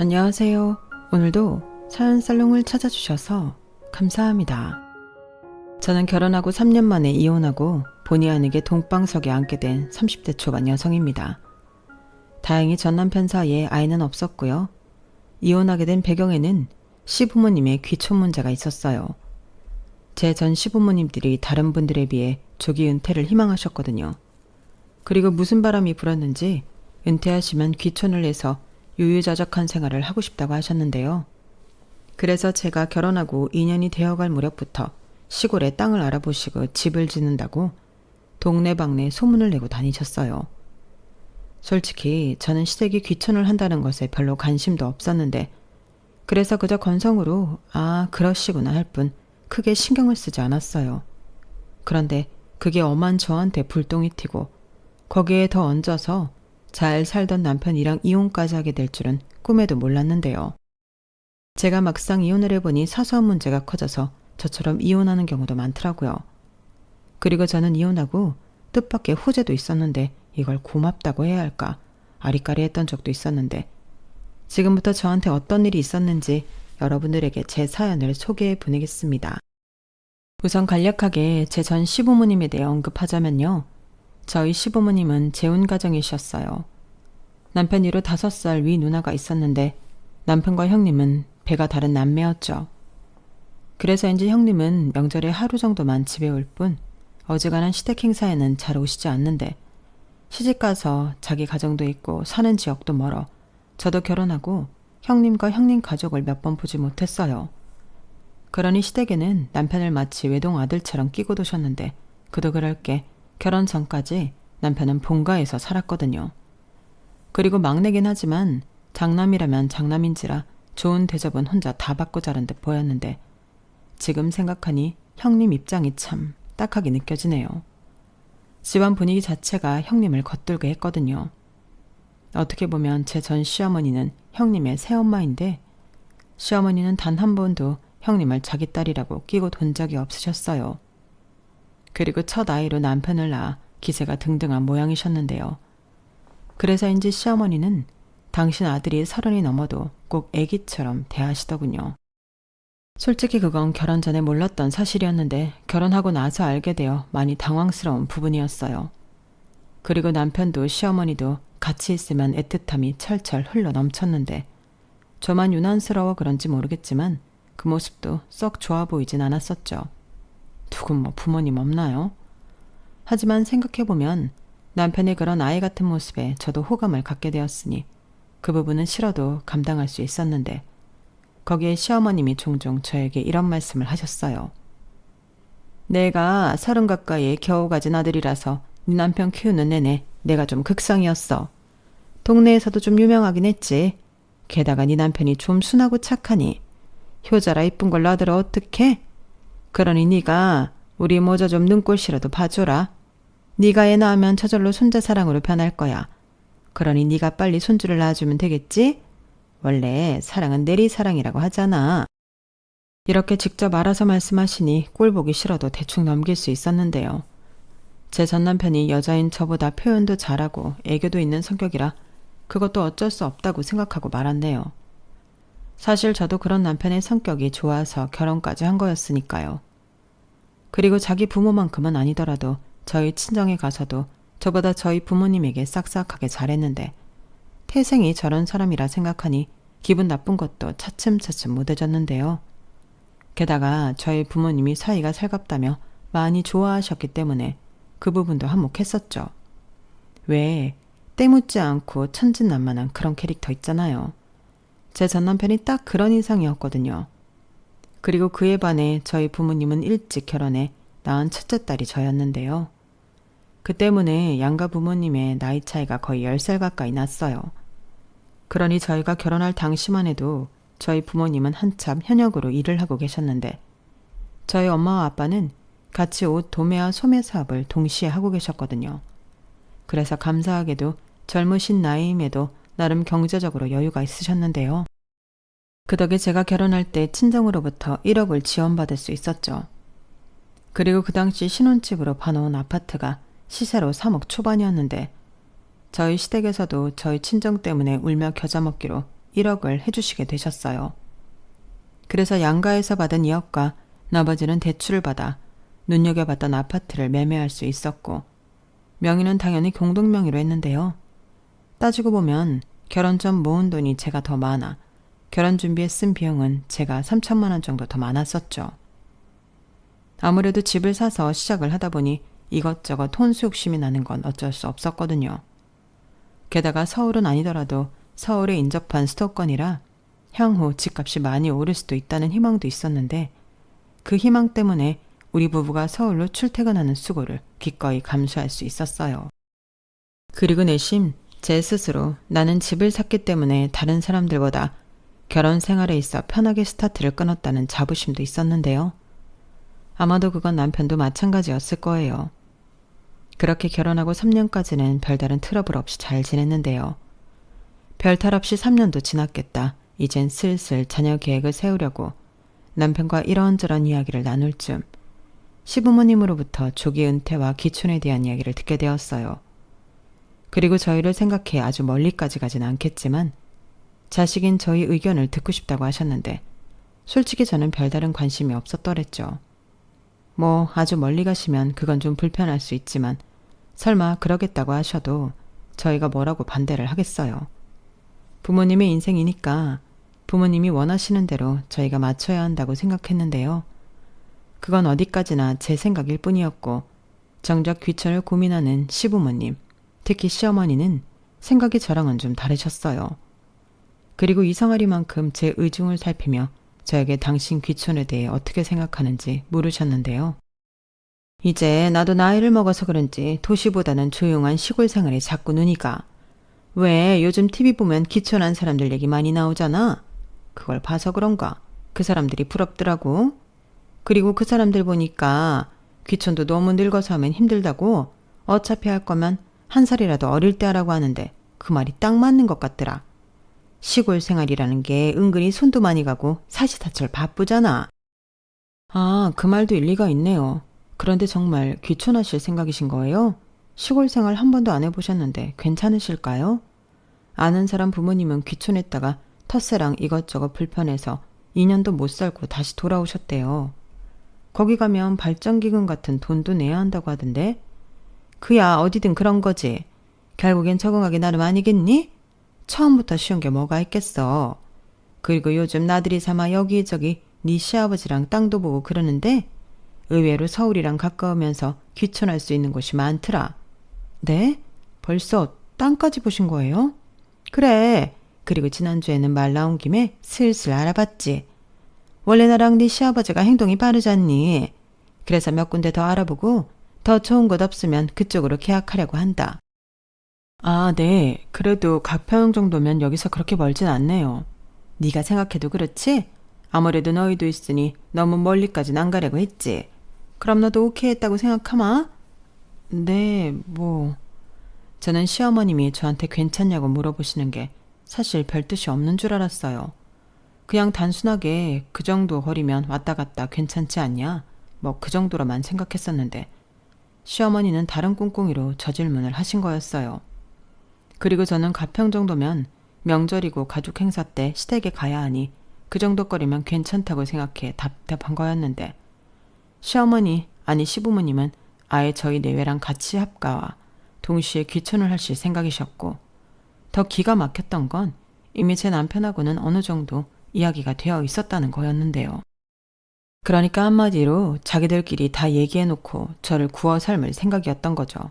안녕하세요. 오늘도 사연살롱을 찾아주셔서 감사합니다. 저는 결혼하고 3년 만에 이혼하고 본의 아니게 동방석에 앉게 된 30대 초반 여성입니다. 다행히 전 남편 사이에 아이는 없었고요. 이혼하게 된 배경에는 시부모님의 귀촌 문제가 있었어요. 제 전 시부모님들이 다른 분들에 비해 조기 은퇴를 희망하셨거든요. 그리고 무슨 바람이 불었는지 은퇴하시면 귀촌을 해서 유유자적한 생활을 하고 싶다고 하셨는데요. 그래서 제가 결혼하고 2년이 되어갈 무렵부터 시골에 땅을 알아보시고 집을 짓는다고 동네방네 소문을 내고 다니셨어요. 솔직히 저는 시댁이 귀촌을 한다는 것에 별로 관심도 없었는데 그래서 그저 건성으로 그러시구나 할 뿐 크게 신경을 쓰지 않았어요. 그런데 그게 엄한 저한테 불똥이 튀고 거기에 더 얹어서 잘 살던 남편이랑 이혼까지 하게 될 줄은 꿈에도 몰랐는데요. 제가 막상 이혼을 해보니 사소한 문제가 커져서 저처럼 이혼하는 경우도 많더라고요. 그리고 저는 이혼하고 뜻밖의 호재도 있었는데 이걸 고맙다고 해야 할까 아리까리 했던 적도 있었는데 지금부터 저한테 어떤 일이 있었는지 여러분들에게 제 사연을 소개해 보내겠습니다. 우선 간략하게 제 전 시부모님에 대해 언급하자면요. 저희 시부모님은 재혼 가정이셨어요. 남편 위로 5살 위 누나가 있었는데 남편과 형님은 배가 다른 남매였죠. 그래서인지 형님은 명절에 하루 정도만 집에 올 뿐 어지간한 시댁 행사에는 잘 오시지 않는데 시집가서 자기 가정도 있고 사는 지역도 멀어 저도 결혼하고 형님과 형님 가족을 몇 번 보지 못했어요. 그러니 시댁에는 남편을 마치 외동 아들처럼 끼고 두셨는데 그도 그럴 게 결혼 전까지 남편은 본가에서 살았거든요. 그리고 막내긴 하지만 장남이라면 장남인지라 좋은 대접은 혼자 다 받고 자란 듯 보였는데 지금 생각하니 형님 입장이 참 딱하게 느껴지네요. 집안 분위기 자체가 형님을 겉돌게 했거든요. 어떻게 보면 제 전 시어머니는 형님의 새엄마인데 시어머니는 단 한 번도 형님을 자기 딸이라고 끼고 돈 적이 없으셨어요. 그리고 첫 아이로 남편을 낳아 기세가 등등한 모양이셨는데요. 그래서인지 시어머니는 당신 아들이 30이 넘어도 꼭 애기처럼 대하시더군요. 솔직히 그건 결혼 전에 몰랐던 사실이었는데 결혼하고 나서 알게 되어 많이 당황스러운 부분이었어요. 그리고 남편도 시어머니도 같이 있으면 애틋함이 철철 흘러 넘쳤는데 저만 유난스러워 그런지 모르겠지만 그 모습도 썩 좋아 보이진 않았었죠. 누군 부모님 없나요? 하지만 생각해보면 남편의 그런 아이 같은 모습에 저도 호감을 갖게 되었으니 그 부분은 싫어도 감당할 수 있었는데 거기에 시어머님이 종종 저에게 이런 말씀을 하셨어요. 내가 30 가까이에 겨우 가진 아들이라서 네 남편 키우는 내내 내가 좀 극성이었어. 동네에서도 좀 유명하긴 했지. 게다가 네 남편이 좀 순하고 착하니 효자라 이쁜 걸 놔들어 어떡해? 그러니 네가 우리 모자 좀 눈꼴시라도 봐줘라. 네가 애 낳으면 저절로 손자 사랑으로 변할 거야. 그러니 네가 빨리 손주를 낳아주면 되겠지? 원래 사랑은 내리사랑이라고 하잖아. 이렇게 직접 알아서 말씀하시니 꼴보기 싫어도 대충 넘길 수 있었는데요. 제 전남편이 여자인 저보다 표현도 잘하고 애교도 있는 성격이라 그것도 어쩔 수 없다고 생각하고 말았네요. 사실 저도 그런 남편의 성격이 좋아서 결혼까지 한 거였으니까요. 그리고 자기 부모만큼은 아니더라도 저희 친정에 가서도 저보다 저희 부모님에게 싹싹하게 잘했는데 태생이 저런 사람이라 생각하니 기분 나쁜 것도 차츰차츰 못해졌는데요. 게다가 저희 부모님이 사이가 살갑다며 많이 좋아하셨기 때문에 그 부분도 한몫했었죠. 왜 때묻지 않고 천진난만한 그런 캐릭터 있잖아요. 제 전남편이 딱 그런 인상이었거든요. 그리고 그에 반해 저희 부모님은 일찍 결혼해 낳은 첫째 딸이 저였는데요. 그 때문에 양가 부모님의 나이 차이가 거의 10살 가까이 났어요. 그러니 저희가 결혼할 당시만 해도 저희 부모님은 한참 현역으로 일을 하고 계셨는데 저희 엄마와 아빠는 같이 옷 도매와 소매 사업을 동시에 하고 계셨거든요. 그래서 감사하게도 젊으신 나이임에도 나름 경제적으로 여유가 있으셨는데요. 그 덕에 제가 결혼할 때 친정으로부터 1억을 지원받을 수 있었죠. 그리고 그 당시 신혼집으로 봐놓은 아파트가 시세로 3억 초반이었는데 저희 시댁에서도 저희 친정 때문에 울며 겨자 먹기로 1억을 해주시게 되셨어요. 그래서 양가에서 받은 2억과 나머지는 대출을 받아 눈여겨봤던 아파트를 매매할 수 있었고, 명의는 당연히 공동명의로 했는데요. 따지고 보면 결혼 전 모은 돈이 제가 더 많아 결혼 준비에 쓴 비용은 제가 3천만 원 정도 더 많았었죠. 아무래도 집을 사서 시작을 하다 보니 이것저것 혼수 욕심이 나는 건 어쩔 수 없었거든요. 게다가 서울은 아니더라도 서울에 인접한 수도권이라 향후 집값이 많이 오를 수도 있다는 희망도 있었는데, 그 희망 때문에 우리 부부가 서울로 출퇴근하는 수고를 기꺼이 감수할 수 있었어요. 그리고 내심 제 스스로 나는 집을 샀기 때문에 다른 사람들보다 결혼 생활에 있어 편하게 스타트를 끊었다는 자부심도 있었는데요. 아마도 그건 남편도 마찬가지였을 거예요. 그렇게 결혼하고 3년까지는 별다른 트러블 없이 잘 지냈는데요. 별탈 없이 3년도 지났겠다. 이젠 슬슬 자녀 계획을 세우려고 남편과 이런저런 이야기를 나눌 쯤 시부모님으로부터 조기 은퇴와 기촌에 대한 이야기를 듣게 되었어요. 그리고 저희를 생각해 아주 멀리까지 가진 않겠지만 자식인 저희 의견을 듣고 싶다고 하셨는데, 솔직히 저는 별다른 관심이 없었더랬죠. 뭐 아주 멀리 가시면 그건 좀 불편할 수 있지만 설마 그러겠다고 하셔도 저희가 뭐라고 반대를 하겠어요. 부모님의 인생이니까 부모님이 원하시는 대로 저희가 맞춰야 한다고 생각했는데요. 그건 어디까지나 제 생각일 뿐이었고, 정작 귀천을 고민하는 시부모님, 특히 시어머니는 생각이 저랑은 좀 다르셨어요. 그리고 이상하리만큼 제 의중을 살피며 저에게 당신 귀촌에 대해 어떻게 생각하는지 물으셨는데요. 이제 나도 나이를 먹어서 그런지 도시보다는 조용한 시골 생활에 자꾸 눈이 가. 왜 요즘 TV 보면 귀촌한 사람들 얘기 많이 나오잖아. 그걸 봐서 그런가 그 사람들이 부럽더라고. 그리고 그 사람들 보니까 귀촌도 너무 늙어서 하면 힘들다고, 어차피 할 거면 한 살이라도 어릴 때 하라고 하는데 그 말이 딱 맞는 것 같더라. 시골 생활이라는 게 은근히 손도 많이 가고 사시사철 바쁘잖아. 아, 그 말도 일리가 있네요. 그런데 정말 귀촌하실 생각이신 거예요? 시골 생활 한 번도 안 해보셨는데 괜찮으실까요? 아는 사람 부모님은 귀촌했다가 텃세랑 이것저것 불편해서 2년도 못 살고 다시 돌아오셨대요. 거기 가면 발전기금 같은 돈도 내야 한다고 하던데. 그야 어디든 그런 거지. 결국엔 적응하기 나름 아니겠니? 처음부터 쉬운 게 뭐가 있겠어. 그리고 요즘 나들이 삼아 여기저기 네 시아버지랑 땅도 보고 그러는데 의외로 서울이랑 가까우면서 귀촌할 수 있는 곳이 많더라. 네? 벌써 땅까지 보신 거예요? 그래. 그리고 지난주에는 말 나온 김에 슬슬 알아봤지. 원래 나랑 네 시아버지가 행동이 빠르잖니. 그래서 몇 군데 더 알아보고 더 좋은 곳 없으면 그쪽으로 계약하려고 한다. 아, 네. 그래도 가평 정도면 여기서 그렇게 멀진 않네요. 네가 생각해도 그렇지? 아무래도 너희도 있으니 너무 멀리까진 안 가려고 했지. 그럼 너도 오케이 했다고 생각하마? 네, 뭐. 저는 시어머님이 저한테 괜찮냐고 물어보시는 게 사실 별 뜻이 없는 줄 알았어요. 그냥 단순하게 그 정도 거리면 왔다 갔다 괜찮지 않냐? 뭐 그 정도로만 생각했었는데 시어머니는 다른 꿍꿍이로 저 질문을 하신 거였어요. 그리고 저는 가평 정도면 명절이고 가족 행사 때 시댁에 가야 하니 그 정도 거리면 괜찮다고 생각해 답답한 거였는데, 시어머니 아니 시부모님은 아예 저희 내외랑 같이 합가와 동시에 귀촌을 하실 생각이셨고, 더 기가 막혔던 건 이미 제 남편하고는 어느 정도 이야기가 되어 있었다는 거였는데요. 그러니까 한마디로 자기들끼리 다 얘기해놓고 저를 구워 삶을 생각이었던 거죠.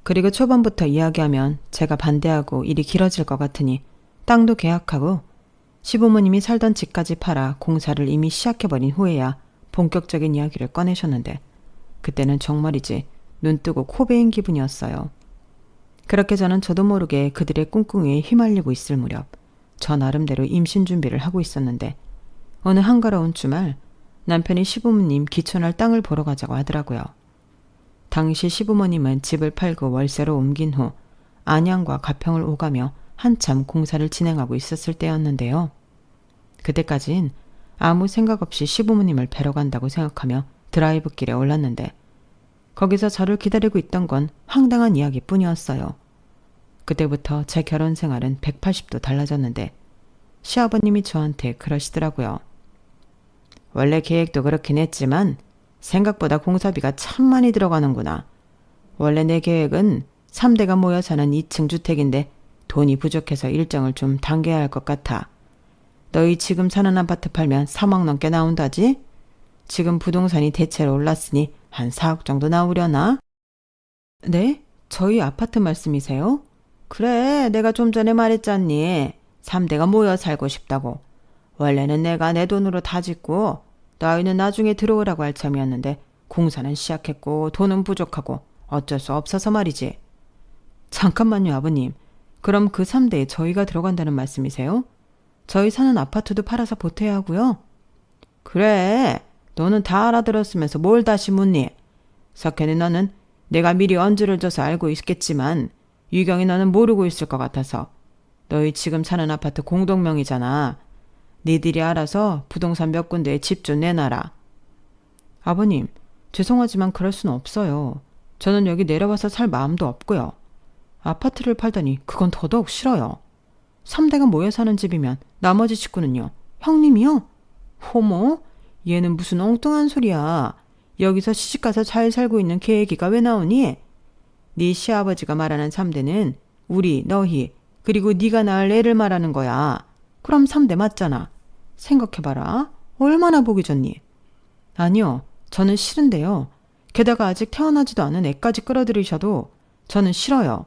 그리고 초반부터 이야기하면 제가 반대하고 일이 길어질 것 같으니 땅도 계약하고 시부모님이 살던 집까지 팔아 공사를 이미 시작해버린 후에야 본격적인 이야기를 꺼내셨는데, 그때는 정말이지 눈뜨고 코 베인 기분이었어요. 그렇게 저는 저도 모르게 그들의 꿍꿍이에 휘말리고 있을 무렵 저 나름대로 임신 준비를 하고 있었는데, 어느 한가로운 주말 남편이 시부모님 귀촌할 땅을 보러 가자고 하더라고요. 당시 시부모님은 집을 팔고 월세로 옮긴 후 안양과 가평을 오가며 한참 공사를 진행하고 있었을 때였는데요. 그때까진 아무 생각 없이 시부모님을 뵈러 간다고 생각하며 드라이브길에 올랐는데, 거기서 저를 기다리고 있던 건 황당한 이야기뿐이었어요. 그때부터 제 결혼 생활은 180도 달라졌는데, 시아버님이 저한테 그러시더라고요. 원래 계획도 그렇긴 했지만 생각보다 공사비가 참 많이 들어가는구나. 원래 내 계획은 3대가 모여 사는 2층 주택인데 돈이 부족해서 일정을 좀 당겨야 할 것 같아. 너희 지금 사는 아파트 팔면 3억 넘게 나온다지? 지금 부동산이 대체로 올랐으니 한 4억 정도 나오려나? 네? 저희 아파트 말씀이세요? 그래, 내가 좀 전에 말했잖니. 3대가 모여 살고 싶다고. 원래는 내가 내 돈으로 다 짓고 너희는 나중에 들어오라고 할 참이었는데 공사는 시작했고 돈은 부족하고 어쩔 수 없어서 말이지. 잠깐만요, 아버님. 그럼 그 3대에 저희가 들어간다는 말씀이세요? 저희 사는 아파트도 팔아서 보태야 하고요. 그래, 너는 다 알아들었으면서 뭘 다시 묻니? 석현이 너는 내가 미리 언주를 줘서 알고 있겠지만 유경이 너는 모르고 있을 것 같아서. 너희 지금 사는 아파트 공동명의잖아. 니들이 알아서 부동산 몇 군데에 집 좀 내놔라. 아버님, 죄송하지만 그럴 수는 없어요. 저는 여기 내려와서 살 마음도 없고요. 아파트를 팔다니 그건 더더욱 싫어요. 3대가 모여 사는 집이면 나머지 식구는요? 형님이요? 호모? 얘는 무슨 엉뚱한 소리야. 여기서 시집가서 잘 살고 있는 걔 얘기가 왜 나오니? 네 시아버지가 말하는 3대는 우리, 너희, 그리고 네가 낳을 애를 말하는 거야. 그럼 3대 맞잖아. 생각해봐라. 얼마나 보기 좋니? 아니요. 저는 싫은데요. 게다가 아직 태어나지도 않은 애까지 끌어들이셔도 저는 싫어요.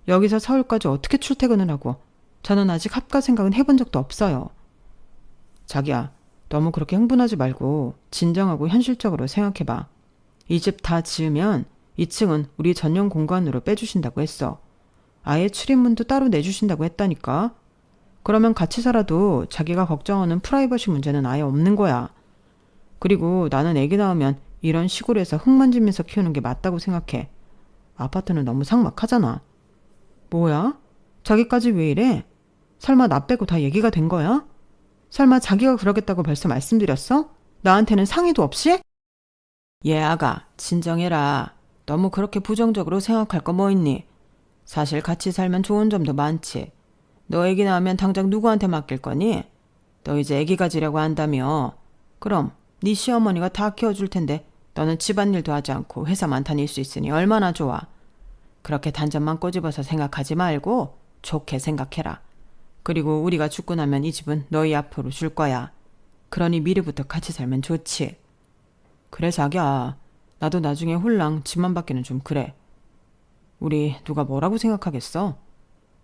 여기서 서울까지 어떻게 출퇴근을 하고 저는 아직 합가 생각은 해본 적도 없어요. 자기야, 너무 그렇게 흥분하지 말고 진정하고 현실적으로 생각해봐. 이 집 다 지으면 2층은 우리 전용 공간으로 빼주신다고 했어. 아예 출입문도 따로 내주신다고 했다니까. 그러면 같이 살아도 자기가 걱정하는 프라이버시 문제는 아예 없는 거야. 그리고 나는 애기 낳으면 이런 시골에서 흙 만지면서 키우는 게 맞다고 생각해. 아파트는 너무 삭막하잖아. 뭐야? 자기까지 왜 이래? 설마 나 빼고 다 얘기가 된 거야? 설마 자기가 그러겠다고 벌써 말씀드렸어? 나한테는 상의도 없이? 얘 아가, 진정해라. 너무 그렇게 부정적으로 생각할 거 뭐 있니? 사실 같이 살면 좋은 점도 많지. 너 애기 낳으면 당장 누구한테 맡길 거니? 너 이제 애기 가지려고 한다며. 그럼 네 시어머니가 다 키워줄 텐데 너는 집안일도 하지 않고 회사만 다닐 수 있으니 얼마나 좋아. 그렇게 단점만 꼬집어서 생각하지 말고 좋게 생각해라. 그리고 우리가 죽고 나면 이 집은 너희 앞으로 줄 거야. 그러니 미리부터 같이 살면 좋지. 그래 자기야. 나도 나중에 홀랑 집만 받기는 좀 그래. 우리 누가 뭐라고 생각하겠어?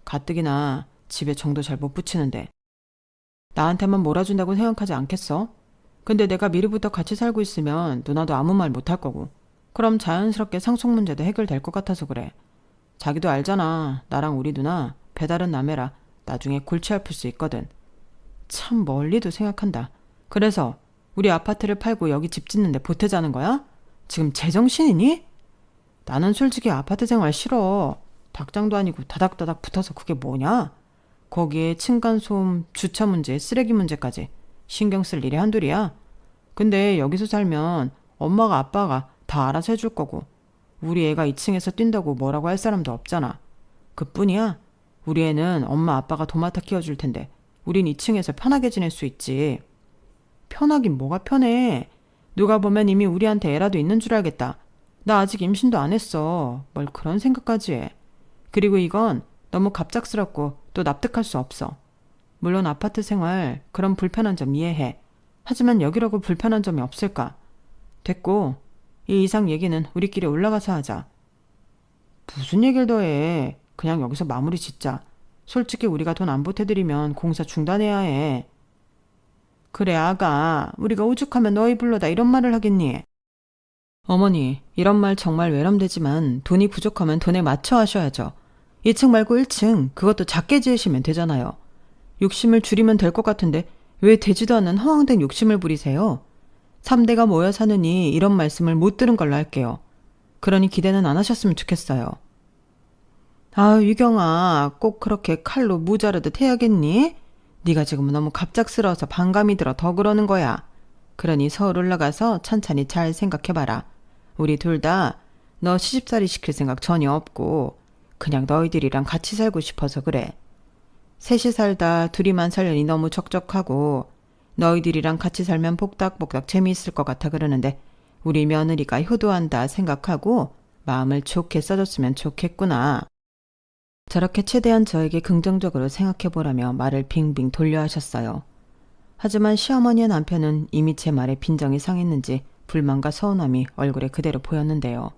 가뜩이나 집에 정도 잘 못 붙이는데. 나한테만 몰아준다고 생각하지 않겠어? 근데 내가 미리부터 같이 살고 있으면 누나도 아무 말 못할 거고. 그럼 자연스럽게 상속 문제도 해결될 것 같아서 그래. 자기도 알잖아. 나랑 우리 누나 배다른 남매라 나중에 골치 아플 수 있거든. 참 멀리도 생각한다. 그래서 우리 아파트를 팔고 여기 집 짓는데 보태자는 거야? 지금 제정신이니? 나는 솔직히 아파트 생활 싫어. 닭장도 아니고 다닥다닥 붙어서 그게 뭐냐? 거기에 층간소음, 주차 문제, 쓰레기 문제까지 신경 쓸 일이 한둘이야. 근데 여기서 살면 엄마가 아빠가 다 알아서 해줄 거고 우리 애가 2층에서 뛴다고 뭐라고 할 사람도 없잖아. 그뿐이야. 우리 애는 엄마 아빠가 도맡아 키워줄 텐데 우린 2층에서 편하게 지낼 수 있지. 편하긴 뭐가 편해. 누가 보면 이미 우리한테 애라도 있는 줄 알겠다. 나 아직 임신도 안 했어. 뭘 그런 생각까지 해. 그리고 이건 너무 갑작스럽고 또 납득할 수 없어. 물론 아파트 생활 그런 불편한 점 이해해. 하지만 여기라고 불편한 점이 없을까? 됐고 이 이상 얘기는 우리끼리 올라가서 하자. 무슨 얘기를 더 해. 그냥 여기서 마무리 짓자. 솔직히 우리가 돈 안 보태드리면 공사 중단해야 해. 그래 아가, 우리가 오죽하면 너희 불러다 이런 말을 하겠니? 어머니, 이런 말 정말 외람되지만 돈이 부족하면 돈에 맞춰 하셔야죠. 2층 말고 1층, 그것도 작게 지으시면 되잖아요. 욕심을 줄이면 될 것 같은데 왜 되지도 않은 허황된 욕심을 부리세요? 3대가 모여 사느니 이런 말씀을 못 들은 걸로 할게요. 그러니 기대는 안 하셨으면 좋겠어요. 아, 유경아, 꼭 그렇게 칼로 무자르듯 해야겠니? 네가 지금 너무 갑작스러워서 반감이 들어 더 그러는 거야. 그러니 서울 올라가서 천천히 잘 생각해봐라. 우리 둘 다 너 시집살이 시킬 생각 전혀 없고 그냥 너희들이랑 같이 살고 싶어서 그래. 셋이 살다 둘이만 살려니 너무 적적하고 너희들이랑 같이 살면 복닥복닥 재미있을 것 같아 그러는데 우리 며느리가 효도한다 생각하고 마음을 좋게 써줬으면 좋겠구나. 저렇게 최대한 저에게 긍정적으로 생각해보라며 말을 빙빙 돌려 하셨어요. 하지만 시어머니의 남편은 이미 제 말에 빈정이 상했는지 불만과 서운함이 얼굴에 그대로 보였는데요.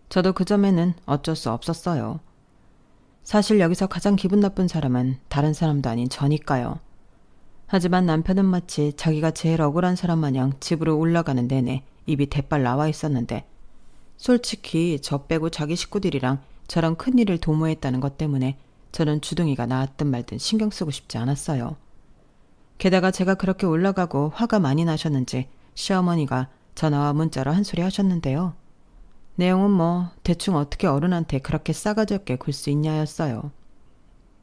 저도 그 점에는 어쩔 수 없었어요. 사실 여기서 가장 기분 나쁜 사람은 다른 사람도 아닌 저니까요. 하지만 남편은 마치 자기가 제일 억울한 사람 마냥 집으로 올라가는 내내 입이 대빨 나와 있었는데 솔직히 저 빼고 자기 식구들이랑 저랑 큰일을 도모했다는 것 때문에 저는 주둥이가 나왔든 말든 신경 쓰고 싶지 않았어요. 게다가 제가 그렇게 올라가고 화가 많이 나셨는지 시어머니가 전화와 문자로 한 소리 하셨는데요. 내용은 뭐 대충 어떻게 어른한테 그렇게 싸가지 없게 굴 수 있냐였어요.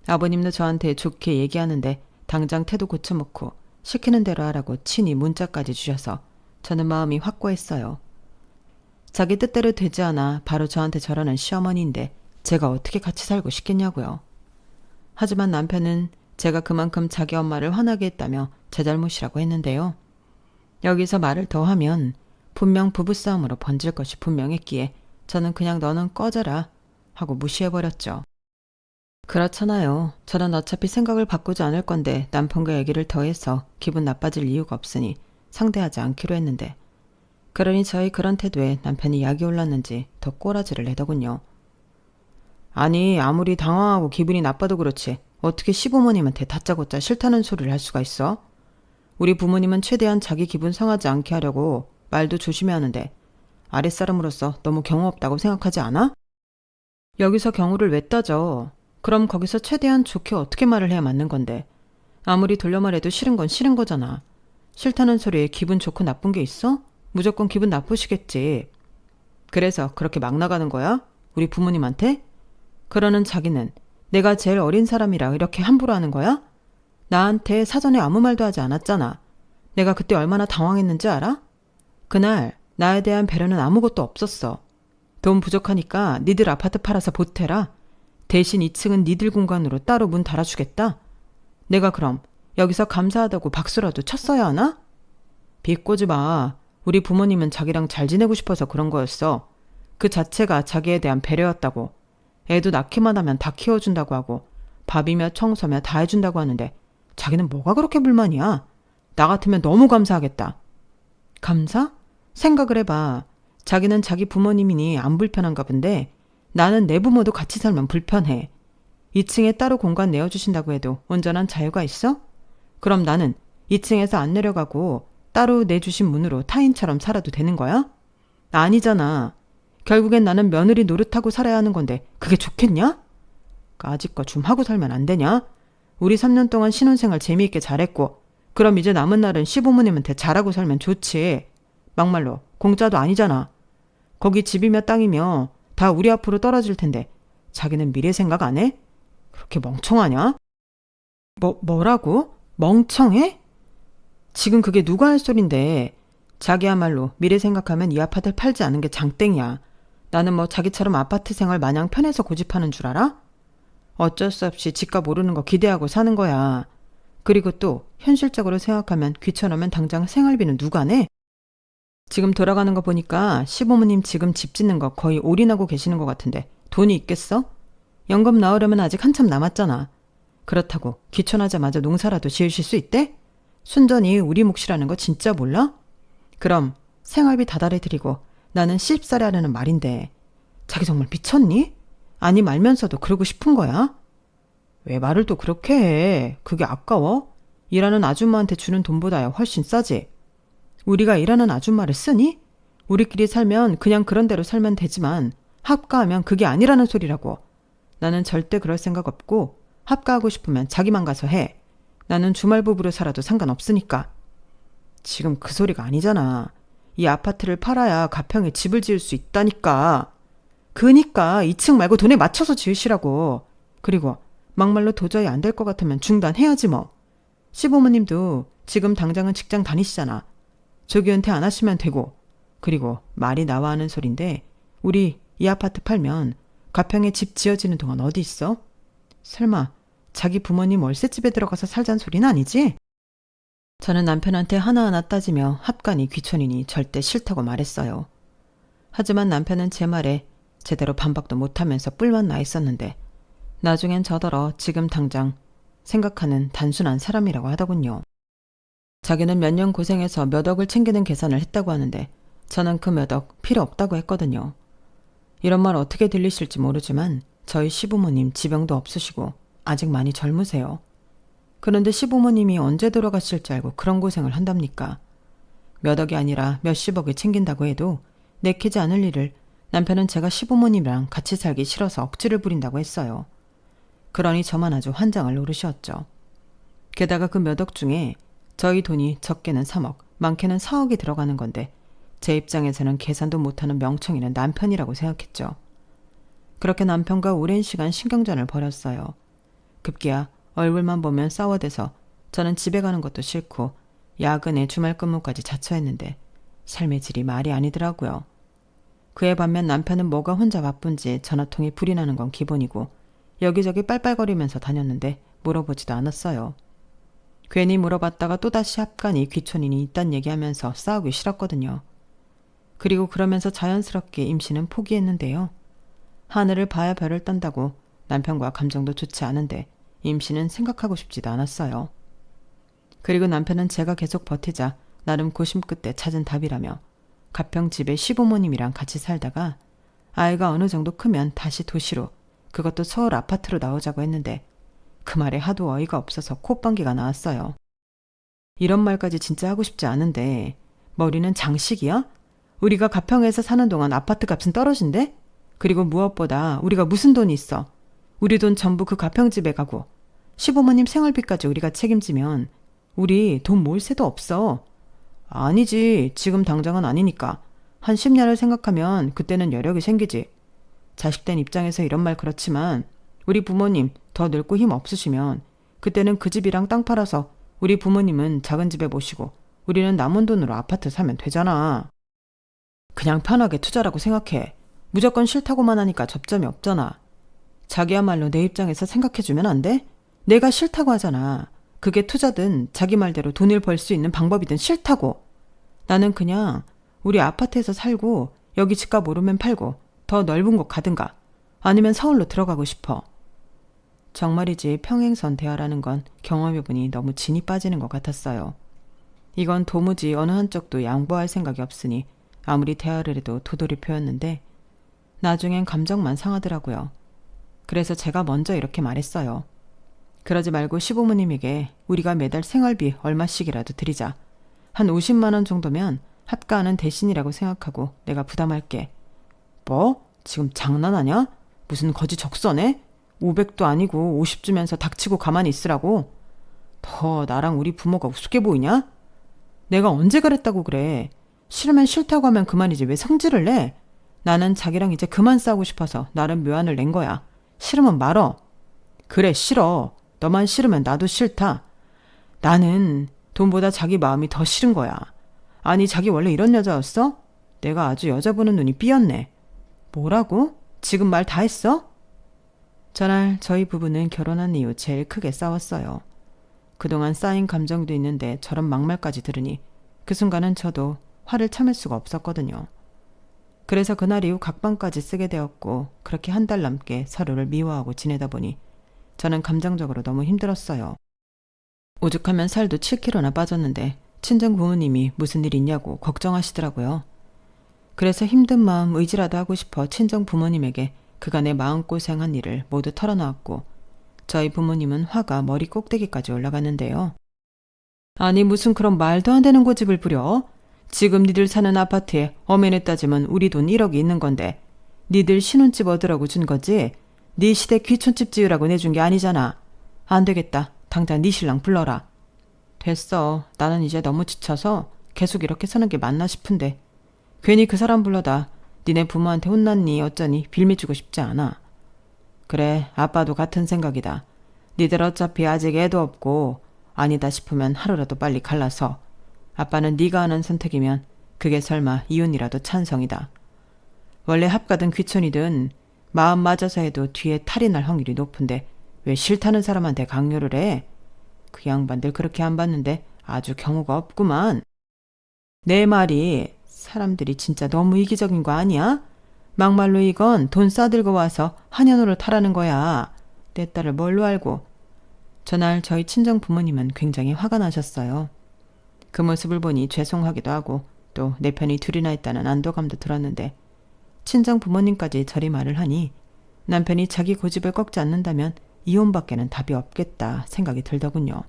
아버님도 저한테 좋게 얘기하는데 당장 태도 고쳐먹고 시키는 대로 하라고 친히 문자까지 주셔서 저는 마음이 확고했어요. 자기 뜻대로 되지 않아 바로 저한테 저러는 시어머니인데 제가 어떻게 같이 살고 싶겠냐고요. 하지만 남편은 제가 그만큼 자기 엄마를 화나게 했다며 제 잘못이라고 했는데요. 여기서 말을 더 하면 분명 부부싸움으로 번질 것이 분명했기에 저는 그냥 너는 꺼져라 하고 무시해버렸죠. 그렇잖아요. 저는 어차피 생각을 바꾸지 않을 건데 남편과 얘기를 더해서 기분 나빠질 이유가 없으니 상대하지 않기로 했는데 그러니 저의 그런 태도에 남편이 약이 올랐는지 더 꼬라지를 내더군요. 아니 아무리 당황하고 기분이 나빠도 그렇지 어떻게 시부모님한테 다짜고짜 싫다는 소리를 할 수가 있어? 우리 부모님은 최대한 자기 기분 상하지 않게 하려고 말도 조심해야 하는데 아랫사람으로서 너무 경우 없다고 생각하지 않아? 여기서 경우를 왜 따져? 그럼 거기서 최대한 좋게 어떻게 말을 해야 맞는 건데 아무리 돌려 말해도 싫은 건 싫은 거잖아. 싫다는 소리에 기분 좋고 나쁜 게 있어? 무조건 기분 나쁘시겠지. 그래서 그렇게 막 나가는 거야? 우리 부모님한테? 그러는 자기는 내가 제일 어린 사람이라 이렇게 함부로 하는 거야? 나한테 사전에 아무 말도 하지 않았잖아. 내가 그때 얼마나 당황했는지 알아? 그날 나에 대한 배려는 아무것도 없었어. 돈 부족하니까 니들 아파트 팔아서 보태라. 대신 2층은 니들 공간으로 따로 문 달아주겠다. 내가 그럼 여기서 감사하다고 박수라도 쳤어야 하나? 비꼬지 마. 우리 부모님은 자기랑 잘 지내고 싶어서 그런 거였어. 그 자체가 자기에 대한 배려였다고. 애도 낳기만 하면 다 키워준다고 하고 밥이며 청소며 다 해준다고 하는데 자기는 뭐가 그렇게 불만이야? 나 같으면 너무 감사하겠다. 감사? 생각을 해봐. 자기는 자기 부모님이니 안 불편한가 본데 나는 내 부모도 같이 살면 불편해. 2층에 따로 공간 내어주신다고 해도 온전한 자유가 있어? 그럼 나는 2층에서 안 내려가고 따로 내주신 문으로 타인처럼 살아도 되는 거야? 아니잖아. 결국엔 나는 며느리 노릇하고 살아야 하는 건데 그게 좋겠냐? 까짓거 좀 하고 살면 안 되냐? 우리 3년 동안 신혼생활 재미있게 잘했고 그럼 이제 남은 날은 시부모님한테 잘하고 살면 좋지. 막말로 공짜도 아니잖아. 거기 집이며 땅이며 다 우리 앞으로 떨어질 텐데 자기는 미래 생각 안 해? 그렇게 멍청하냐? 뭐라고? 멍청해? 지금 그게 누가 할 소린데 자기야말로 미래 생각하면 이 아파트를 팔지 않은 게 장땡이야. 나는 뭐 자기처럼 아파트 생활 마냥 편해서 고집하는 줄 알아? 어쩔 수 없이 집값 오르는 거 기대하고 사는 거야. 그리고 또 현실적으로 생각하면 귀찮으면 당장 생활비는 누가 내? 지금 돌아가는 거 보니까 시부모님 지금 집 짓는 거 거의 올인하고 계시는 것 같은데 돈이 있겠어? 연금 나오려면 아직 한참 남았잖아. 그렇다고 귀촌하자마자 농사라도 지으실 수 있대? 순전히 우리 몫이라는 거 진짜 몰라? 그럼 생활비 다달해 드리고 나는 시집살이 하려는 말인데 자기 정말 미쳤니? 아니 말면서도 그러고 싶은 거야? 왜 말을 또 그렇게 해? 그게 아까워? 일하는 아줌마한테 주는 돈보다야 훨씬 싸지. 우리가 일하는 아줌마를 쓰니? 우리끼리 살면 그냥 그런 대로 살면 되지만 합가하면 그게 아니라는 소리라고. 나는 절대 그럴 생각 없고 합가하고 싶으면 자기만 가서 해. 나는 주말부부로 살아도 상관없으니까. 지금 그 소리가 아니잖아. 이 아파트를 팔아야 가평에 집을 지을 수 있다니까. 그니까 2층 말고 돈에 맞춰서 지으시라고. 그리고 막말로 도저히 안 될 것 같으면 중단해야지 뭐. 시부모님도 지금 당장은 직장 다니시잖아. 조기 은퇴 안 하시면 되고. 그리고 말이 나와 하는 소린데 우리 이 아파트 팔면 가평에 집 지어지는 동안 어디 있어? 설마 자기 부모님 월세집에 들어가서 살자는 소리는 아니지? 저는 남편한테 하나하나 따지며 합간이 귀촌이니 절대 싫다고 말했어요. 하지만 남편은 제 말에 제대로 반박도 못하면서 뿔만 나 있었는데 나중엔 저더러 지금 당장 생각하는 단순한 사람이라고 하더군요. 자기는 몇 년 고생해서 몇 억을 챙기는 계산을 했다고 하는데 저는 그 몇 억 필요 없다고 했거든요. 이런 말 어떻게 들리실지 모르지만 저희 시부모님 지병도 없으시고 아직 많이 젊으세요. 그런데 시부모님이 언제 돌아가실지 알고 그런 고생을 한답니까? 몇 억이 아니라 몇십억을 챙긴다고 해도 내키지 않을 일을 남편은 제가 시부모님이랑 같이 살기 싫어서 억지를 부린다고 했어요. 그러니 저만 아주 환장을 노르셨죠. 게다가 그 몇 억 중에 저희 돈이 적게는 3억, 많게는 4억이 들어가는 건데 제 입장에서는 계산도 못하는 명청이는 남편이라고 생각했죠. 그렇게 남편과 오랜 시간 신경전을 벌였어요. 급기야 얼굴만 보면 싸워대서 저는 집에 가는 것도 싫고 야근에 주말 근무까지 자처했는데 삶의 질이 말이 아니더라고요. 그에 반면 남편은 뭐가 혼자 바쁜지 전화통에 불이 나는 건 기본이고 여기저기 빨빨거리면서 다녔는데 물어보지도 않았어요. 괜히 물어봤다가 또다시 합간이 귀촌인이 있단 얘기하면서 싸우기 싫었거든요. 그리고 그러면서 자연스럽게 임신은 포기했는데요. 하늘을 봐야 별을 딴다고 남편과 감정도 좋지 않은데 임신은 생각하고 싶지도 않았어요. 그리고 남편은 제가 계속 버티자 나름 고심 끝에 찾은 답이라며 가평 집에 시부모님이랑 같이 살다가 아이가 어느 정도 크면 다시 도시로, 그것도 서울 아파트로 나오자고 했는데 그 말에 하도 어이가 없어서 콧방귀가 나왔어요. 이런 말까지 진짜 하고 싶지 않은데 머리는 장식이야? 우리가 가평에서 사는 동안 아파트 값은 떨어진대? 그리고 무엇보다 우리가 무슨 돈이 있어? 우리 돈 전부 그 가평집에 가고 시부모님 생활비까지 우리가 책임지면 우리 돈 모을 새도 없어. 아니지, 지금 당장은 아니니까. 한 10년을 생각하면 그때는 여력이 생기지. 자식된 입장에서 이런 말 그렇지만 우리 부모님 더 늙고 힘 없으시면 그때는 그 집이랑 땅 팔아서 우리 부모님은 작은 집에 모시고 우리는 남은 돈으로 아파트 사면 되잖아. 그냥 편하게 투자라고 생각해. 무조건 싫다고만 하니까 접점이 없잖아. 자기야말로 내 입장에서 생각해주면 안 돼? 내가 싫다고 하잖아. 그게 투자든 자기 말대로 돈을 벌 수 있는 방법이든 싫다고. 나는 그냥 우리 아파트에서 살고 여기 집값 오르면 팔고 더 넓은 곳 가든가 아니면 서울로 들어가고 싶어. 정말이지 평행선 대화라는 건 경험해보니 너무 진이 빠지는 것 같았어요. 이건 도무지 어느 한쪽도 양보할 생각이 없으니 아무리 대화를 해도 도돌이표였는데 나중엔 감정만 상하더라고요. 그래서 제가 먼저 이렇게 말했어요. 그러지 말고 시부모님에게 우리가 매달 생활비 얼마씩이라도 드리자. 한 50만 원 정도면 합가하는 대신이라고 생각하고 내가 부담할게. 뭐? 지금 장난하냐? 무슨 거지 적서네? 500도 아니고 50 주면서 닥치고 가만히 있으라고? 더 나랑 우리 부모가 우습게 보이냐? 내가 언제 그랬다고 그래. 싫으면 싫다고 하면 그만이지 왜 성질을 내? 나는 자기랑 이제 그만 싸우고 싶어서 나름 묘안을 낸 거야. 싫으면 말어. 그래, 싫어. 너만 싫으면 나도 싫다. 나는 돈보다 자기 마음이 더 싫은 거야. 아니, 자기 원래 이런 여자였어? 내가 아주 여자 보는 눈이 삐었네. 뭐라고? 지금 말 다 했어? 전날 저희 부부는 결혼한 이후 제일 크게 싸웠어요. 그동안 쌓인 감정도 있는데 저런 막말까지 들으니 그 순간은 저도 화를 참을 수가 없었거든요. 그래서 그날 이후 각방까지 쓰게 되었고 그렇게 한 달 넘게 서로를 미워하고 지내다 보니 저는 감정적으로 너무 힘들었어요. 오죽하면 살도 7kg나 빠졌는데 친정 부모님이 무슨 일 있냐고 걱정하시더라고요. 그래서 힘든 마음 의지라도 하고 싶어 친정 부모님에게 그간의 마음고생한 일을 모두 털어놓았고 저희 부모님은 화가 머리 꼭대기까지 올라갔는데요. 아니, 무슨 그런 말도 안 되는 고집을 부려? 지금 니들 사는 아파트에 엄연히 따지면 우리 돈 1억이 있는 건데 니들 신혼집 얻으라고 준 거지? 네 시댁 귀촌집 지으라고 내준 게 아니잖아. 안 되겠다. 당장 네 신랑 불러라. 됐어. 나는 이제 너무 지쳐서 계속 이렇게 사는 게 맞나 싶은데 괜히 그 사람 불러다 니네 부모한테 혼났니 어쩌니 빌미주고 싶지 않아. 그래, 아빠도 같은 생각이다. 니들 어차피 아직 애도 없고 아니다 싶으면 하루라도 빨리 갈라서. 아빠는 네가 하는 선택이면 그게 설마 이혼이라도 찬성이다. 원래 합가든 귀촌이든 마음 맞아서 해도 뒤에 탈이 날 확률이 높은데 왜 싫다는 사람한테 강요를 해? 그 양반들 그렇게 안 봤는데 아주 경우가 없구만. 내 말이 사람들이 진짜 너무 이기적인 거 아니야? 막말로 이건 돈 싸들고 와서 한현우를 타라는 거야. 내 딸을 뭘로 알고. 전날 저희 친정 부모님은 굉장히 화가 나셨어요. 그 모습을 보니 죄송하기도 하고 또 내 편이 둘이나 있다는 안도감도 들었는데 친정 부모님까지 저리 말을 하니 남편이 자기 고집을 꺾지 않는다면 이혼밖에는 답이 없겠다 생각이 들더군요.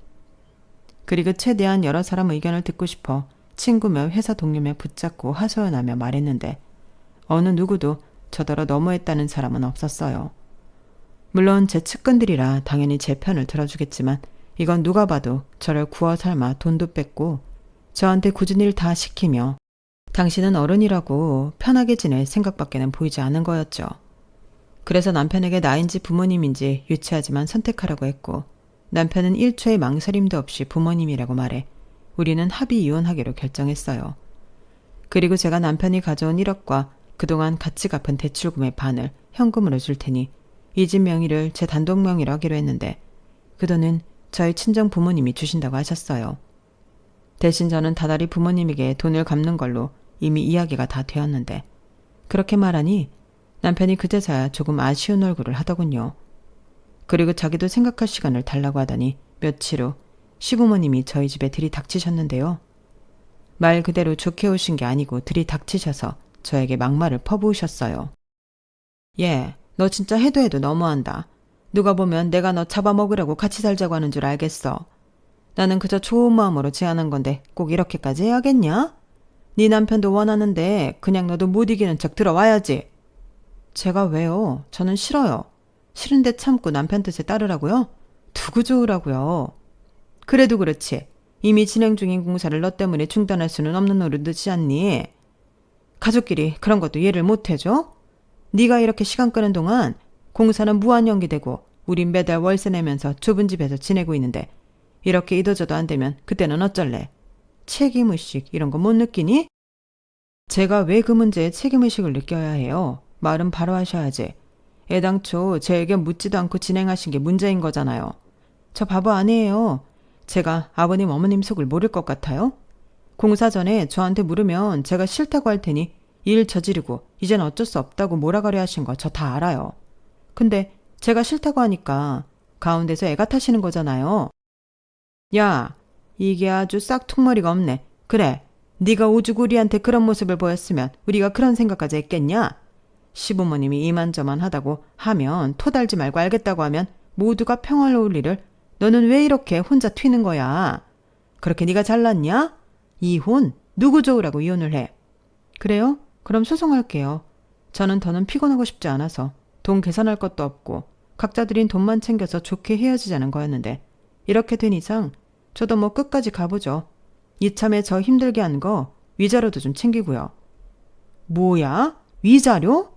그리고 최대한 여러 사람 의견을 듣고 싶어 친구며 회사 동료며 붙잡고 하소연하며 말했는데 어느 누구도 저더러 너무했다는 사람은 없었어요. 물론 제 측근들이라 당연히 제 편을 들어주겠지만 이건 누가 봐도 저를 구워 삶아 돈도 뺏고 저한테 굳은 일 다 시키며 당신은 어른이라고 편하게 지낼 생각밖에는 보이지 않은 거였죠. 그래서 남편에게 나인지 부모님인지 유치하지만 선택하라고 했고 남편은 1초의 망설임도 없이 부모님이라고 말해 우리는 합의 이혼하기로 결정했어요. 그리고 제가 남편이 가져온 1억과 그동안 같이 갚은 대출금의 반을 현금으로 줄 테니 이 집 명의를 제 단독 명의로 하기로 했는데 그 돈은 저희 친정 부모님이 주신다고 하셨어요. 대신 저는 다달이 부모님에게 돈을 갚는 걸로 이미 이야기가 다 되었는데 그렇게 말하니 남편이 그제서야 조금 아쉬운 얼굴을 하더군요. 그리고 자기도 생각할 시간을 달라고 하더니 며칠 후 시부모님이 저희 집에 들이닥치셨는데요. 말 그대로 좋게 오신 게 아니고 들이닥치셔서 저에게 막말을 퍼부으셨어요. 얘, 너 진짜 해도 너무한다. 누가 보면 내가 너 잡아먹으려고 같이 살자고 하는 줄 알겠어. 나는 그저 좋은 마음으로 제안한 건데 꼭 이렇게까지 해야겠냐? 네 남편도 원하는데 그냥 너도 못 이기는 척 들어와야지. 제가 왜요? 저는 싫어요. 싫은데 참고 남편 뜻에 따르라고요? 두고 좋으라고요. 그래도 그렇지. 이미 진행 중인 공사를 너 때문에 중단할 수는 없는 노릇이지 않니? 가족끼리 그런 것도 이해를 못 해줘? 네가 이렇게 시간 끄는 동안 공사는 무한 연기되고 우린 매달 월세 내면서 좁은 집에서 지내고 있는데 이렇게 이도저도 안 되면 그때는 어쩔래? 책임의식 이런 거 못 느끼니? 제가 왜 그 문제에 책임의식을 느껴야 해요? 말은 바로 하셔야지. 애당초 제 의견 묻지도 않고 진행하신 게 문제인 거잖아요. 저 바보 아니에요. 제가 아버님 어머님 속을 모를 것 같아요? 공사 전에 저한테 물으면 제가 싫다고 할 테니 일 저지르고 이젠 어쩔 수 없다고 몰아가려 하신 거 저 다 알아요. 근데 제가 싫다고 하니까 가운데서 애가 타시는 거잖아요. 야, 이게 아주 싹퉁머리가 없네. 그래, 네가 오죽 우리한테 그런 모습을 보였으면 우리가 그런 생각까지 했겠냐? 시부모님이 이만저만 하다고 하면 토달지 말고 알겠다고 하면 모두가 평화로울 일을 너는 왜 이렇게 혼자 튀는 거야? 그렇게 네가 잘났냐? 이혼? 누구 좋으라고 이혼을 해? 그래요? 그럼 소송할게요. 저는 더는 피곤하고 싶지 않아서 돈 계산할 것도 없고 각자 들인 돈만 챙겨서 좋게 헤어지자는 거였는데 이렇게 된 이상 저도 뭐 끝까지 가보죠. 이참에 저 힘들게 한 거 위자료도 좀 챙기고요. 뭐야? 위자료?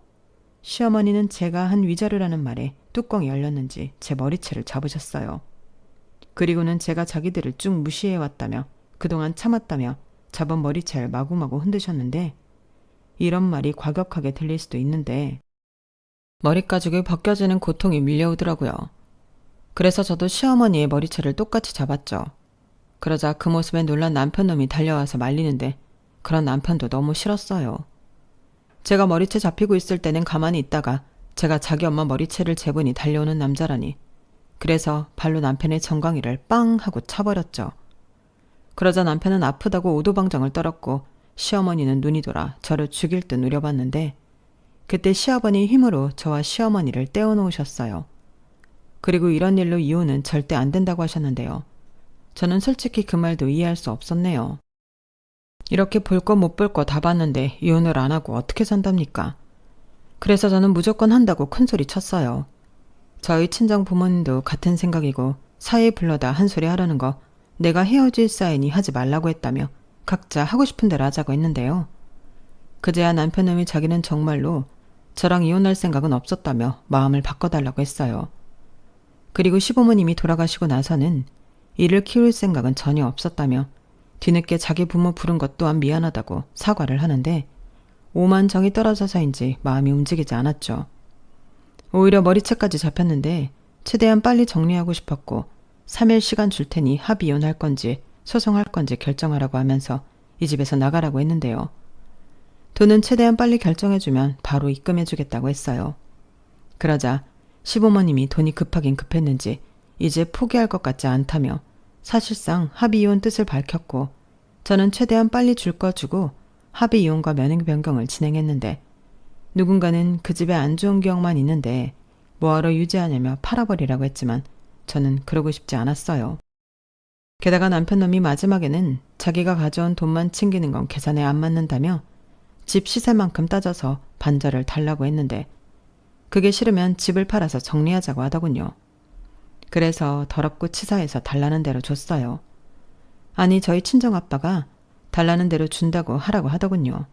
시어머니는 제가 한 위자료라는 말에 뚜껑이 열렸는지 제 머리채를 잡으셨어요. 그리고는 제가 자기들을 쭉 무시해왔다며 그동안 참았다며 잡은 머리채를 마구마구 흔드셨는데 이런 말이 과격하게 들릴 수도 있는데 머리가죽이 벗겨지는 고통이 밀려오더라고요. 그래서 저도 시어머니의 머리채를 똑같이 잡았죠. 그러자 그 모습에 놀란 남편놈이 달려와서 말리는데 그런 남편도 너무 싫었어요. 제가 머리채 잡히고 있을 때는 가만히 있다가 제가 자기 엄마 머리채를 재보니 달려오는 남자라니. 그래서 발로 남편의 정강이를 빵 하고 차버렸죠. 그러자 남편은 아프다고 오도방정을 떨었고 시어머니는 눈이 돌아 저를 죽일 듯 노려봤는데 그때 시아버니 힘으로 저와 시어머니를 떼어놓으셨어요. 그리고 이런 일로 이혼은 절대 안 된다고 하셨는데요. 저는 솔직히 그 말도 이해할 수 없었네요. 이렇게 볼 거 못 볼 거 다 봤는데 이혼을 안 하고 어떻게 산답니까? 그래서 저는 무조건 한다고 큰소리 쳤어요. 저희 친정 부모님도 같은 생각이고 사이 불러다 한 소리 하라는 거 내가 헤어질 사이니 하지 말라고 했다며 각자 하고 싶은 대로 하자고 했는데요. 그제야 남편놈이 자기는 정말로 저랑 이혼할 생각은 없었다며 마음을 바꿔달라고 했어요. 그리고 시부모님이 돌아가시고 나서는 이를 키울 생각은 전혀 없었다며 뒤늦게 자기 부모 부른 것 또한 미안하다고 사과를 하는데 오만 정이 떨어져서인지 마음이 움직이지 않았죠. 오히려 머리채까지 잡혔는데 최대한 빨리 정리하고 싶었고 3일 시간 줄 테니 합의 이혼할 건지 소송할 건지 결정하라고 하면서 이 집에서 나가라고 했는데요. 돈은 최대한 빨리 결정해주면 바로 입금해주겠다고 했어요. 그러자 시부모님이 돈이 급하긴 급했는지 이제 포기할 것 같지 않다며 사실상 합의 이혼 뜻을 밝혔고 저는 최대한 빨리 줄 거 주고 합의 이혼과 명의 변경을 진행했는데 누군가는 그 집에 안 좋은 기억만 있는데 뭐하러 유지하냐며 팔아버리라고 했지만 저는 그러고 싶지 않았어요. 게다가 남편놈이 마지막에는 자기가 가져온 돈만 챙기는 건 계산에 안 맞는다며 집 시세만큼 따져서 반절을 달라고 했는데 그게 싫으면 집을 팔아서 정리하자고 하더군요. 그래서 더럽고 치사해서 달라는 대로 줬어요. 아니 저희 친정아빠가 달라는 대로 준다고 하라고 하더군요.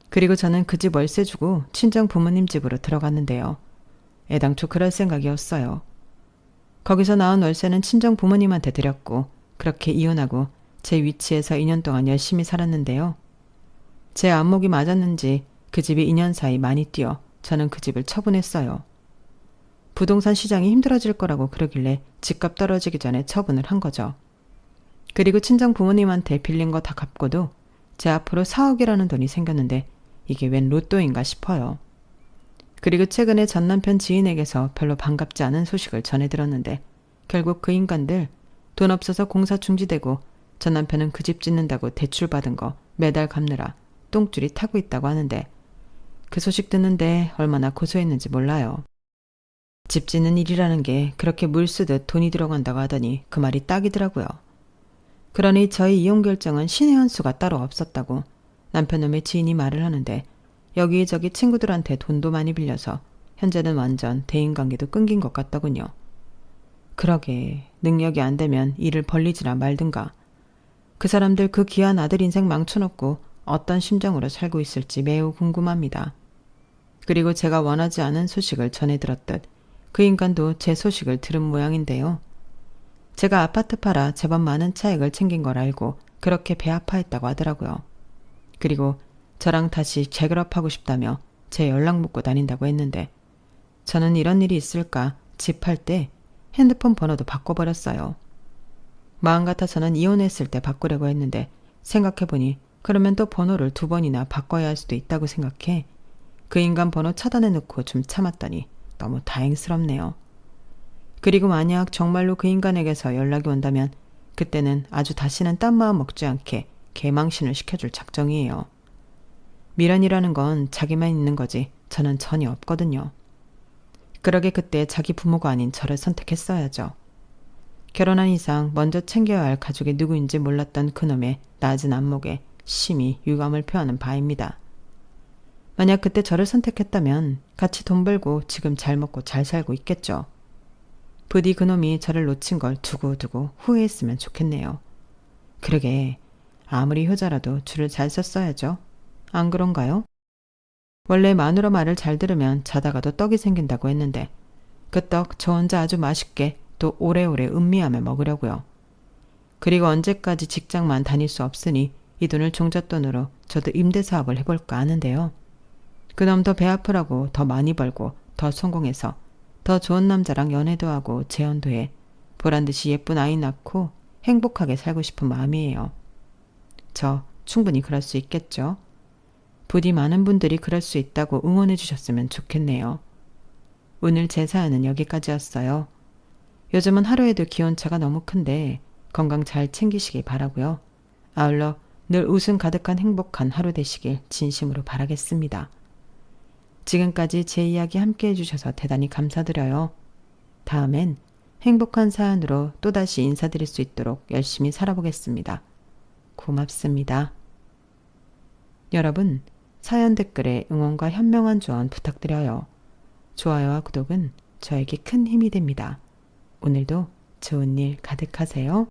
그리고 저는 그 집 월세 주고 친정 부모님 집으로 들어갔는데요. 애당초 그럴 생각이었어요. 거기서 나온 월세는 친정 부모님한테 드렸고 그렇게 이혼하고 제 위치에서 2년 동안 열심히 살았는데요. 제 안목이 맞았는지 그 집이 2년 사이 많이 뛰어 저는 그 집을 처분했어요. 부동산 시장이 힘들어질 거라고 그러길래 집값 떨어지기 전에 처분을 한 거죠. 그리고 친정 부모님한테 빌린 거 다 갚고도 제 앞으로 4억이라는 돈이 생겼는데 이게 웬 로또인가 싶어요. 그리고 최근에 전 남편 지인에게서 별로 반갑지 않은 소식을 전해 들었는데 결국 그 인간들 돈 없어서 공사 중지되고 전 남편은 그 집 짓는다고 대출 받은 거 매달 갚느라 똥줄이 타고 있다고 하는데 그 소식 듣는데 얼마나 고소했는지 몰라요. 집 짓는 일이라는 게 그렇게 물 쓰듯 돈이 들어간다고 하더니 그 말이 딱이더라고요. 그러니 저희 이혼 결정은 신의 한 수가 따로 없었다고 남편놈의 지인이 말을 하는데 여기저기 친구들한테 돈도 많이 빌려서 현재는 완전 대인관계도 끊긴 것 같더군요. 그러게 능력이 안 되면 일을 벌리지나 말든가. 그 사람들 그 귀한 아들 인생 망쳐놓고 어떤 심정으로 살고 있을지 매우 궁금합니다. 그리고 제가 원하지 않은 소식을 전해 들었듯 그 인간도 제 소식을 들은 모양인데요. 제가 아파트 팔아 제법 많은 차익을 챙긴 걸 알고 그렇게 배 아파했다고 하더라고요. 그리고 저랑 다시 재결합하고 싶다며 제 연락 묻고 다닌다고 했는데 저는 이런 일이 있을까 집 팔 때 핸드폰 번호도 바꿔버렸어요. 마음 같아서는 이혼했을 때 바꾸려고 했는데 생각해보니 그러면 또 번호를 2번이나 바꿔야 할 수도 있다고 생각해 그 인간 번호 차단해놓고 좀 참았더니 너무 다행스럽네요. 그리고 만약 정말로 그 인간에게서 연락이 온다면 그때는 아주 다시는 딴 마음 먹지 않게 개망신을 시켜줄 작정이에요. 미련이라는 건 자기만 있는 거지 저는 전혀 없거든요. 그러게 그때 자기 부모가 아닌 저를 선택했어야죠. 결혼한 이상 먼저 챙겨야 할 가족이 누구인지 몰랐던 그놈의 낮은 안목에 심히 유감을 표하는 바입니다. 만약 그때 저를 선택했다면 같이 돈 벌고 지금 잘 먹고 잘 살고 있겠죠. 부디 그놈이 저를 놓친 걸 두고두고 후회했으면 좋겠네요. 그러게 아무리 효자라도 줄을 잘 섰어야죠. 안 그런가요? 원래 마누라 말을 잘 들으면 자다가도 떡이 생긴다고 했는데 그 떡 저 혼자 아주 맛있게 또 오래오래 음미하며 먹으려고요. 그리고 언제까지 직장만 다닐 수 없으니 이 돈을 종잣돈으로 저도 임대사업을 해볼까 하는데요. 그놈 더 배 아프라고 더 많이 벌고 더 성공해서 더 좋은 남자랑 연애도 하고 재혼도 해 보란듯이 예쁜 아이 낳고 행복하게 살고 싶은 마음이에요. 저 충분히 그럴 수 있겠죠? 부디 많은 분들이 그럴 수 있다고 응원해 주셨으면 좋겠네요. 오늘 제 사연은 여기까지였어요. 요즘은 하루에도 기온차가 너무 큰데 건강 잘 챙기시기 바라고요. 아울러 늘 웃음 가득한 행복한 하루 되시길 진심으로 바라겠습니다. 지금까지 제 이야기 함께 해주셔서 대단히 감사드려요. 다음엔 행복한 사연으로 또다시 인사드릴 수 있도록 열심히 살아보겠습니다. 고맙습니다. 여러분, 사연 댓글에 응원과 현명한 조언 부탁드려요. 좋아요와 구독은 저에게 큰 힘이 됩니다. 오늘도 좋은 일 가득하세요.